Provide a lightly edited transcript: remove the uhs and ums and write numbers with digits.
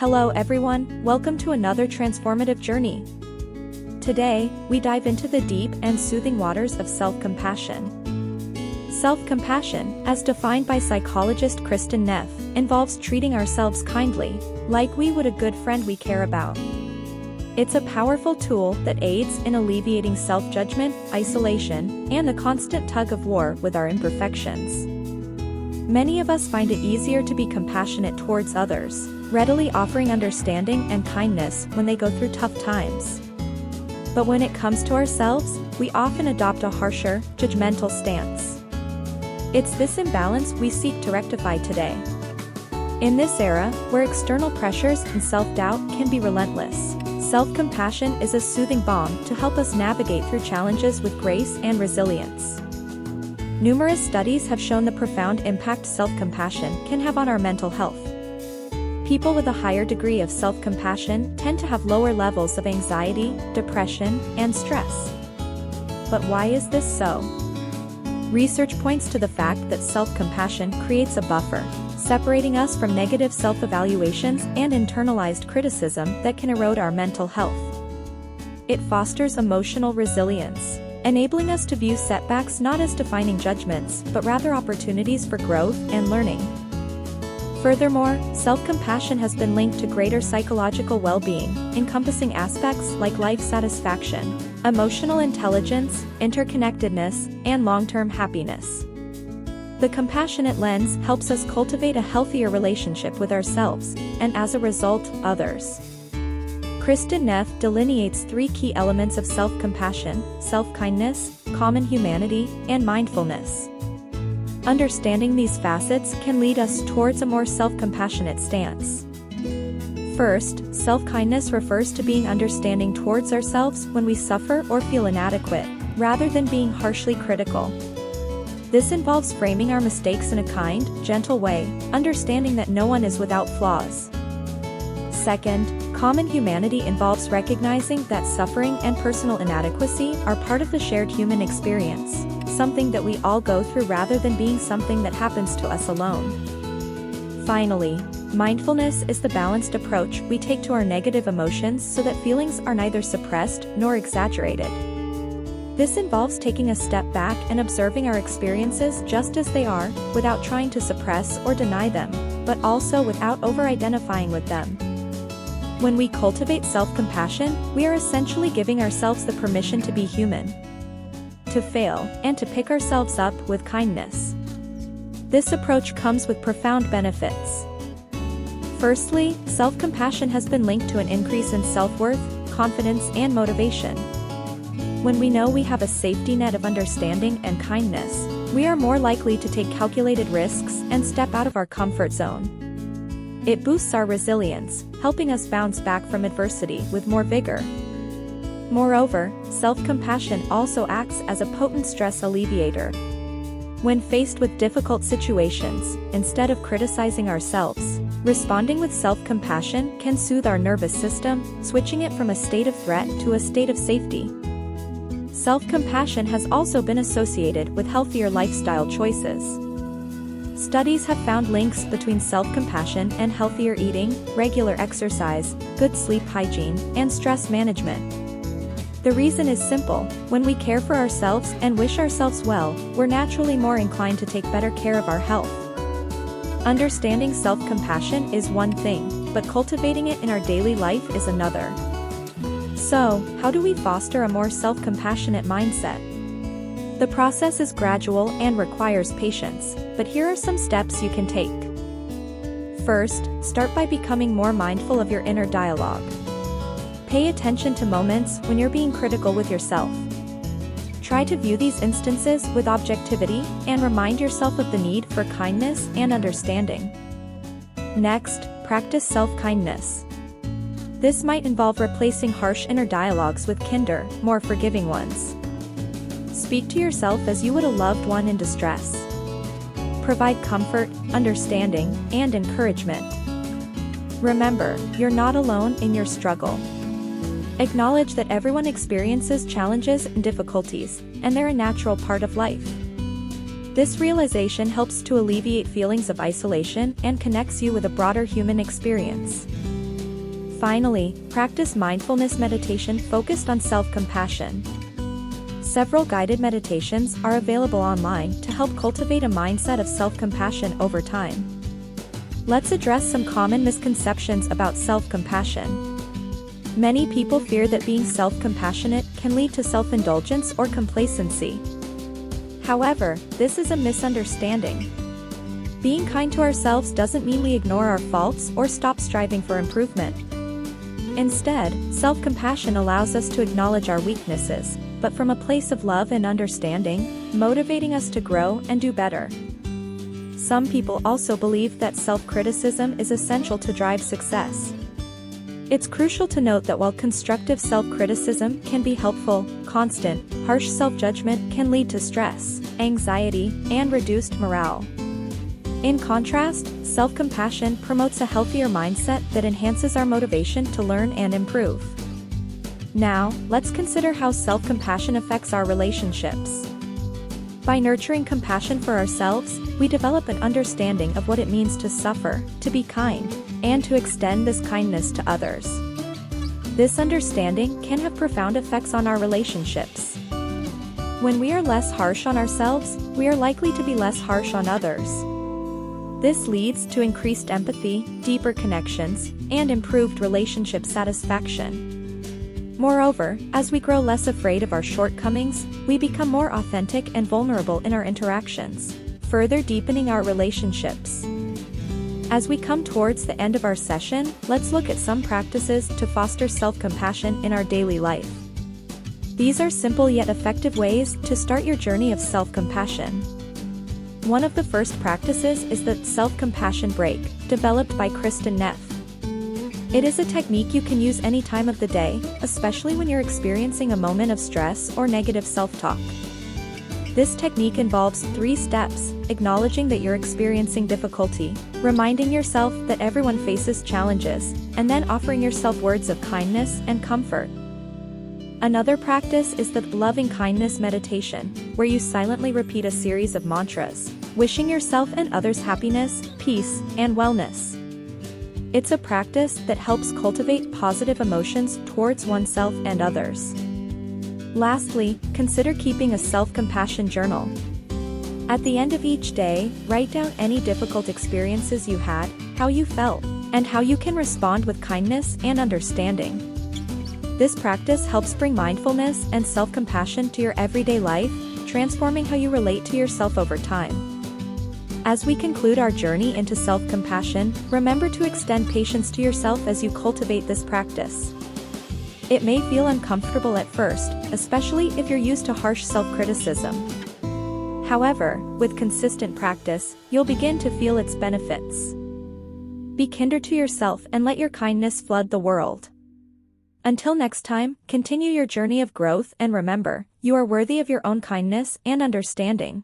Hello everyone, welcome to another transformative journey. Today, we dive into the deep and soothing waters of self-compassion. Self-compassion, as defined by psychologist Kristin Neff, involves treating ourselves kindly, like we would a good friend we care about. It's a powerful tool that aids in alleviating self-judgment, isolation, and the constant tug-of-war with our imperfections. Many of us find it easier to be compassionate towards others, readily offering understanding and kindness when they go through tough times. But when it comes to ourselves, we often adopt a harsher, judgmental stance. It's this imbalance we seek to rectify today. In this era, where external pressures and self-doubt can be relentless, self-compassion is a soothing balm to help us navigate through challenges with grace and resilience. Numerous studies have shown the profound impact self-compassion can have on our mental health. People with a higher degree of self-compassion tend to have lower levels of anxiety, depression, and stress. But why is this so? Research points to the fact that self-compassion creates a buffer, separating us from negative self-evaluations and internalized criticism that can erode our mental health. It fosters emotional resilience, enabling us to view setbacks not as defining judgments but rather opportunities for growth and learning. Furthermore, self-compassion has been linked to greater psychological well-being, encompassing aspects like life satisfaction, emotional intelligence, interconnectedness, and long-term happiness. The compassionate lens helps us cultivate a healthier relationship with ourselves, and as a result, others. Kristin Neff delineates three key elements of self-compassion: self-kindness, common humanity, and mindfulness. Understanding these facets can lead us towards a more self-compassionate stance. First, self-kindness refers to being understanding towards ourselves when we suffer or feel inadequate, rather than being harshly critical. This involves framing our mistakes in a kind, gentle way, understanding that no one is without flaws. Second, common humanity involves recognizing that suffering and personal inadequacy are part of the shared human experience, something that we all go through rather than being something that happens to us alone. Finally, mindfulness is the balanced approach we take to our negative emotions so that feelings are neither suppressed nor exaggerated. This involves taking a step back and observing our experiences just as they are, without trying to suppress or deny them, but also without over-identifying with them. When we cultivate self-compassion, we are essentially giving ourselves the permission to be human, to fail, and to pick ourselves up with kindness. This approach comes with profound benefits. Firstly, self-compassion has been linked to an increase in self-worth, confidence, and motivation. When we know we have a safety net of understanding and kindness, we are more likely to take calculated risks and step out of our comfort zone. It boosts our resilience, helping us bounce back from adversity with more vigor. Moreover, self-compassion also acts as a potent stress alleviator. When faced with difficult situations, instead of criticizing ourselves, responding with self-compassion can soothe our nervous system, switching it from a state of threat to a state of safety. Self-compassion has also been associated with healthier lifestyle choices. Studies have found links between self-compassion and healthier eating, regular exercise, good sleep hygiene, and stress management. The reason is simple: when we care for ourselves and wish ourselves well, we're naturally more inclined to take better care of our health. Understanding self-compassion is one thing, but cultivating it in our daily life is another. So, how do we foster a more self-compassionate mindset? The process is gradual and requires patience, but here are some steps you can take. First, start by becoming more mindful of your inner dialogue. Pay attention to moments when you're being critical with yourself. Try to view these instances with objectivity and remind yourself of the need for kindness and understanding. Next, practice self-kindness. This might involve replacing harsh inner dialogues with kinder, more forgiving ones. Speak to yourself as you would a loved one in distress. Provide comfort, understanding, and encouragement. Remember, you're not alone in your struggle. Acknowledge that everyone experiences challenges and difficulties, and they're a natural part of life. This realization helps to alleviate feelings of isolation and connects you with a broader human experience. Finally, practice mindfulness meditation focused on self-compassion. Several guided meditations are available online to help cultivate a mindset of self-compassion over time. Let's address some common misconceptions about self-compassion. Many people fear that being self-compassionate can lead to self-indulgence or complacency. However, this is a misunderstanding. Being kind to ourselves doesn't mean we ignore our faults or stop striving for improvement. Instead, self-compassion allows us to acknowledge our weaknesses, but from a place of love and understanding, motivating us to grow and do better. Some people also believe that self-criticism is essential to drive success. It's crucial to note that while constructive self-criticism can be helpful, constant, harsh self-judgment can lead to stress, anxiety, and reduced morale. In contrast, self-compassion promotes a healthier mindset that enhances our motivation to learn and improve. Now, let's consider how self-compassion affects our relationships. By nurturing compassion for ourselves, we develop an understanding of what it means to suffer, to be kind, and to extend this kindness to others. This understanding can have profound effects on our relationships. When we are less harsh on ourselves, we are likely to be less harsh on others. This leads to increased empathy, deeper connections, and improved relationship satisfaction. Moreover, as we grow less afraid of our shortcomings, we become more authentic and vulnerable in our interactions, further deepening our relationships. As we come towards the end of our session, let's look at some practices to foster self-compassion in our daily life. These are simple yet effective ways to start your journey of self-compassion. One of the first practices is the self-compassion break, developed by Kristin Neff. It is a technique you can use any time of the day, especially when you're experiencing a moment of stress or negative self-talk. This technique involves 3 steps: acknowledging that you're experiencing difficulty, reminding yourself that everyone faces challenges, and then offering yourself words of kindness and comfort. Another practice is the loving kindness meditation, where you silently repeat a series of mantras, wishing yourself and others happiness, peace, and wellness. It's a practice that helps cultivate positive emotions towards oneself and others. Lastly, consider keeping a self-compassion journal. At the end of each day, write down any difficult experiences you had, how you felt, and how you can respond with kindness and understanding. This practice helps bring mindfulness and self-compassion to your everyday life, transforming how you relate to yourself over time. As we conclude our journey into self-compassion, remember to extend patience to yourself as you cultivate this practice. It may feel uncomfortable at first, especially if you're used to harsh self-criticism. However, with consistent practice, you'll begin to feel its benefits. Be kinder to yourself and let your kindness flood the world. Until next time, continue your journey of growth and remember, you are worthy of your own kindness and understanding.